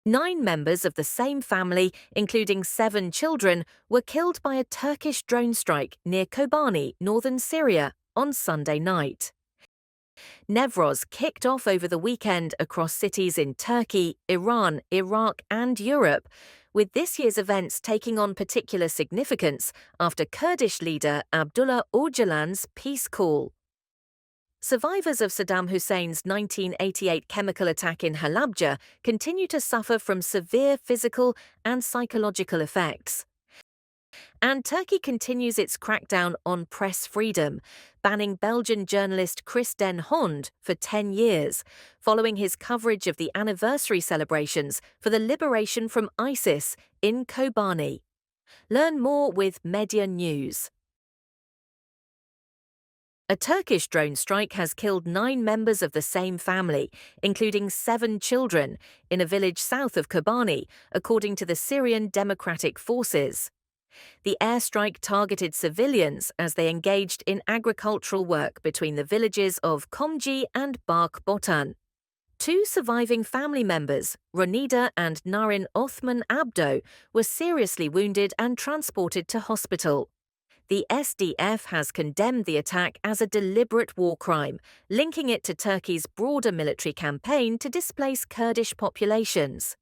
9 members of the same family, including 7 children, were killed by a Turkish drone strike near Kobani, northern Syria, on Sunday night. Newroz kicked off over the weekend across cities in Turkey, Iran, Iraq, and Europe, with this year's events taking on particular significance after Kurdish leader Abdullah Öcalan's peace call. Survivors of Saddam Hussein's 1988 chemical attack in Halabja continue to suffer from severe physical and psychological effects. And Turkey continues its crackdown on press freedom, banning Belgian journalist Chris Den Hond for 10 years, following his coverage of the anniversary celebrations for the liberation from ISIS in Kobani. Learn more with Media News. A Turkish drone strike has killed 9 members of the same family, including 7 children, in a village south of Kobani, according to the Syrian Democratic Forces. The airstrike targeted civilians as they engaged in agricultural work between the villages of Komji and Bark Botan. 2 surviving family members, Ronida and Narin Othman Abdo, were seriously wounded and transported to hospital. The SDF has condemned the attack as a deliberate war crime, linking it to Turkey's broader military campaign to displace Kurdish populations.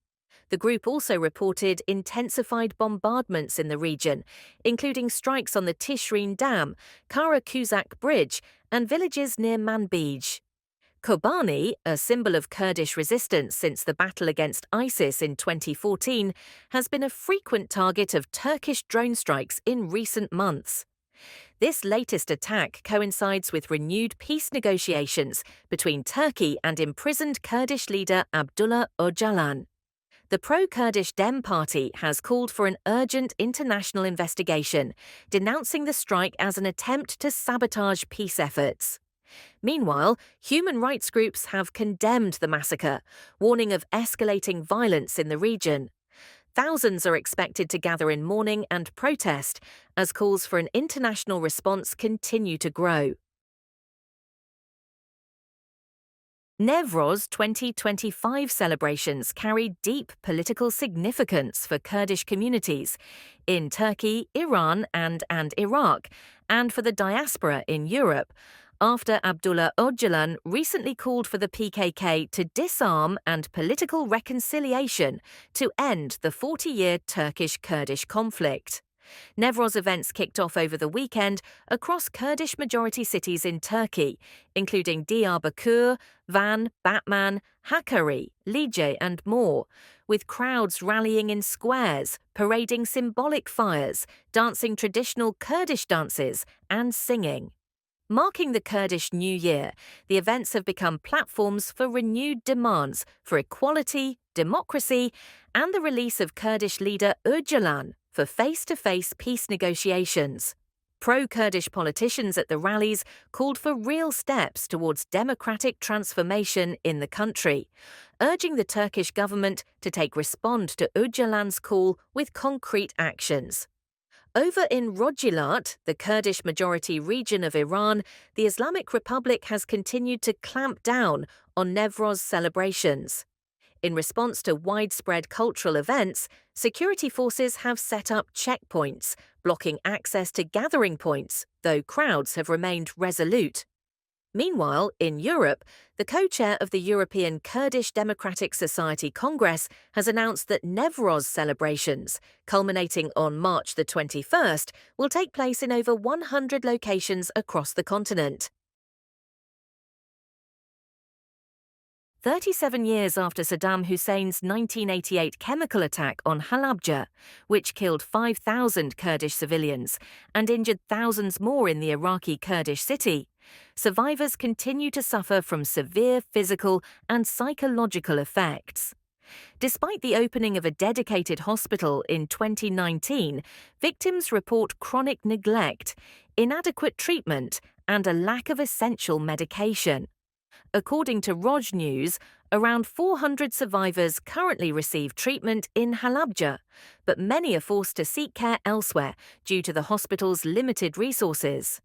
The group also reported intensified bombardments in the region, including strikes on the Tishrin Dam, Kara Kuzak Bridge, and villages near Manbij. Kobani, a symbol of Kurdish resistance since the battle against ISIS in 2014, has been a frequent target of Turkish drone strikes in recent months. This latest attack coincides with renewed peace negotiations between Turkey and imprisoned Kurdish leader Abdullah Öcalan. The pro-Kurdish Dem Party has called for an urgent international investigation, denouncing the strike as an attempt to sabotage peace efforts. Meanwhile, human rights groups have condemned the massacre, warning of escalating violence in the region. Thousands are expected to gather in mourning and protest as calls for an international response continue to grow. Newroz 2025 celebrations carry deep political significance for Kurdish communities in Turkey, Iran, and Iraq, and for the diaspora in Europe, after Abdullah Öcalan recently called for the PKK to disarm and political reconciliation to end the 40-year Turkish-Kurdish conflict. Newroz events kicked off over the weekend across Kurdish-majority cities in Turkey, including Diyarbakir, Van, Batman, Hakkari, Lice, and more, with crowds rallying in squares, parading symbolic fires, dancing traditional Kurdish dances, and singing. Marking the Kurdish New Year, the events have become platforms for renewed demands for equality, democracy, and the release of Kurdish leader Öcalan for face-to-face peace negotiations. Pro-Kurdish politicians at the rallies called for real steps towards democratic transformation in the country, urging the Turkish government to take response to Öcalan's call with concrete actions. Over in Rojilat, the Kurdish-majority region of Iran, the Islamic Republic has continued to clamp down on Newroz celebrations. In response to widespread cultural events, security forces have set up checkpoints, blocking access to gathering points, though crowds have remained resolute. Meanwhile, in Europe, the co-chair of the European Kurdish Democratic Society Congress has announced that Newroz celebrations, culminating on March the 21st, will take place in over 100 locations across the continent. 37 years after Saddam Hussein's 1988 chemical attack on Halabja, which killed 5,000 Kurdish civilians and injured thousands more in the Iraqi Kurdish city, survivors continue to suffer from severe physical and psychological effects. Despite the opening of a dedicated hospital in 2019, victims report chronic neglect, inadequate treatment, and a lack of essential medication. According to Roj News, around 400 survivors currently receive treatment in Halabja, but many are forced to seek care elsewhere due to the hospital's limited resources.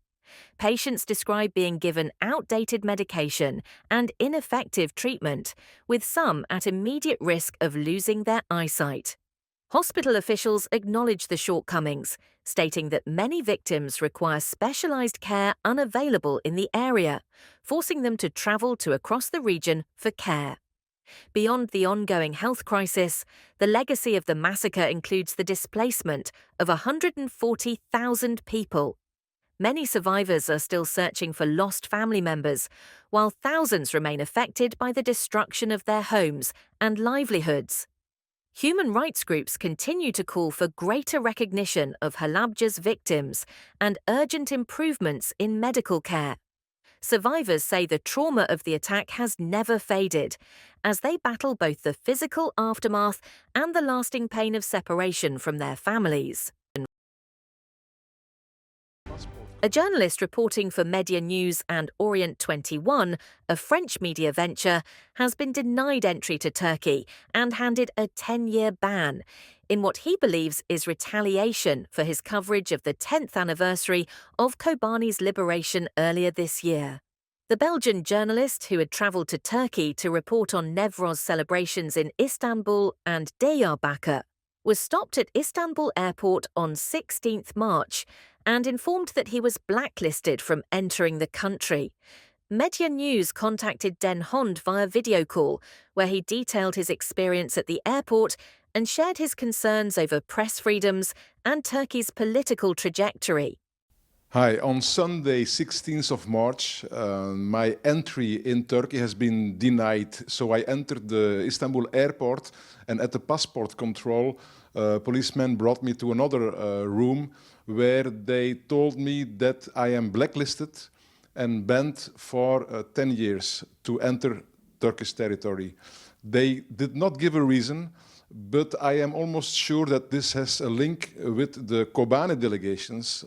Patients describe being given outdated medication and ineffective treatment, with some at immediate risk of losing their eyesight. Hospital officials acknowledge the shortcomings, stating that many victims require specialized care unavailable in the area, forcing them to travel to across the region for care. Beyond the ongoing health crisis, the legacy of the massacre includes the displacement of 140,000 people. Many survivors are still searching for lost family members, while thousands remain affected by the destruction of their homes and livelihoods. Human rights groups continue to call for greater recognition of Halabja's victims and urgent improvements in medical care. Survivors say the trauma of the attack has never faded, as they battle both the physical aftermath and the lasting pain of separation from their families. A journalist reporting for Media News and Orient 21, a French media venture, has been denied entry to Turkey and handed a 10-year ban, in what he believes is retaliation for his coverage of the 10th anniversary of Kobani's liberation earlier this year. The Belgian journalist, who had travelled to Turkey to report on Newroz celebrations in Istanbul and Diyarbakir, was stopped at Istanbul airport on 16th March and informed that he was blacklisted from entering the country. Media News contacted Den Hond via video call, where he detailed his experience at the airport and shared his concerns over press freedoms and Turkey's political trajectory. Hi, on Sunday, 16th of March, my entry in Turkey has been denied. So I entered the Istanbul airport, and at the passport control, policemen brought me to another room where they told me that I am blacklisted and banned for 10 years to enter Turkish territory. They did not give a reason, but I am almost sure that this has a link with the Kobani delegations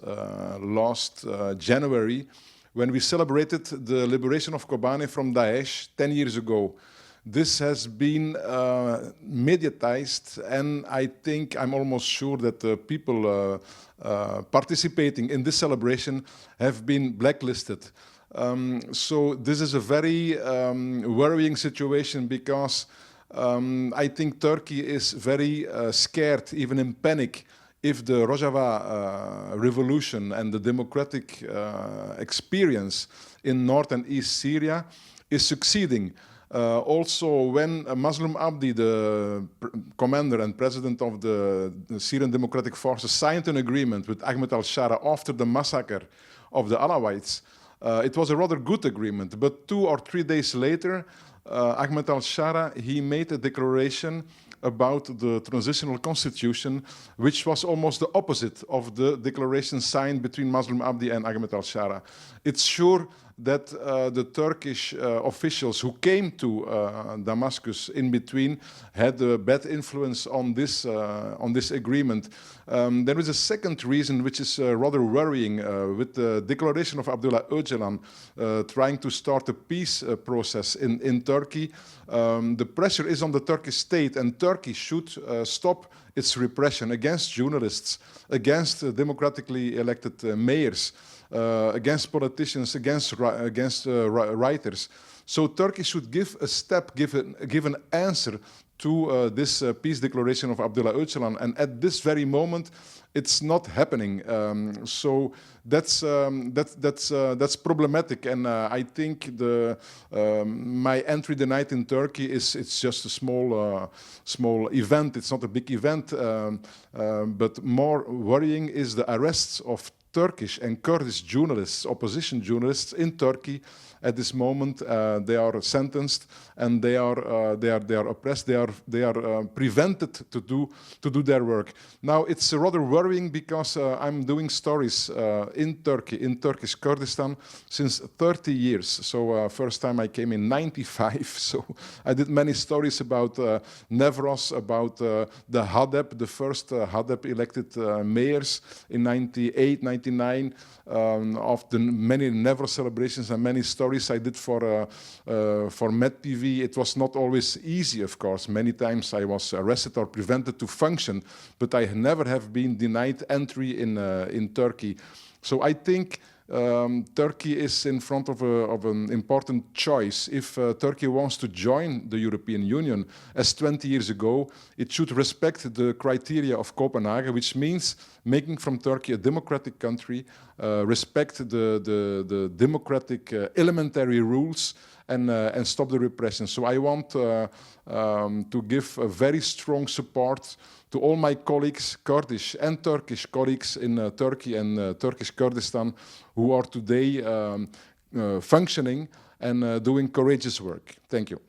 last January, when we celebrated the liberation of Kobani from Daesh 10 years ago. This has been mediatized, and I think I'm almost sure that the people participating in this celebration have been blacklisted. So this is a very worrying situation, because I think Turkey is very scared, even in panic, if the Rojava revolution and the democratic experience in North and East Syria is succeeding. Also, when Mazloum Abdi, the commander and president of the Syrian Democratic Forces, signed an agreement with Ahmed al-Shara after the massacre of the Alawites, it was a rather good agreement. But 2 or 3 days later, Ahmed al-Shara, he made a declaration about the transitional constitution, which was almost the opposite of the declaration signed between Mazloum Abdi and Ahmed al-Shara. It's sure that the Turkish officials who came to Damascus in between had a bad influence on this agreement. There is a second reason, which is rather worrying, with the declaration of Abdullah Öcalan trying to start a peace process in Turkey. The pressure is on the Turkish state, and Turkey should stop its repression against journalists, against democratically elected mayors, against politicians, against writers. So Turkey should give a step, give an answer to this peace declaration of Abdullah Öcalan, and at this very moment, it's not happening. So that's problematic, and I think my entry denied in Turkey it's just a small event. It's not a big event, but more worrying is the arrests of Turkish and Kurdish journalists, opposition journalists in Turkey. At this moment, they are sentenced and they are oppressed. They are prevented to do their work. Now it's rather worrying, because I'm doing stories in Turkey, in Turkish Kurdistan, since 30 years. So first time I came in '95. So I did many stories about Newroz, about the HADEP, the first HADEP elected mayors in '98, '99. Of the many Newroz celebrations and many stories I did for MedTV. It was not always easy, of course. Many times I was arrested or prevented to function, but I never have been denied entry in Turkey. So I think Turkey is in front of an important choice. If Turkey wants to join the European Union, as 20 years ago, it should respect the criteria of Copenhagen, which means making from Turkey a democratic country, respect the democratic elementary rules, and stop the repression. So I want to give a very strong support to all my colleagues, Kurdish and Turkish colleagues in Turkey and Turkish Kurdistan, who are today functioning and doing courageous work. Thank you.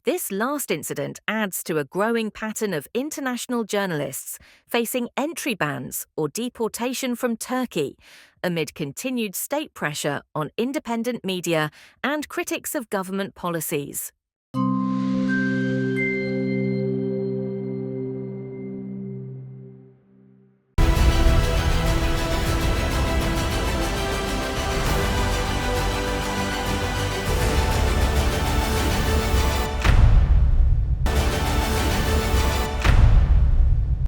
This last incident adds to a growing pattern of international journalists facing entry bans or deportation from Turkey amid continued state pressure on independent media and critics of government policies.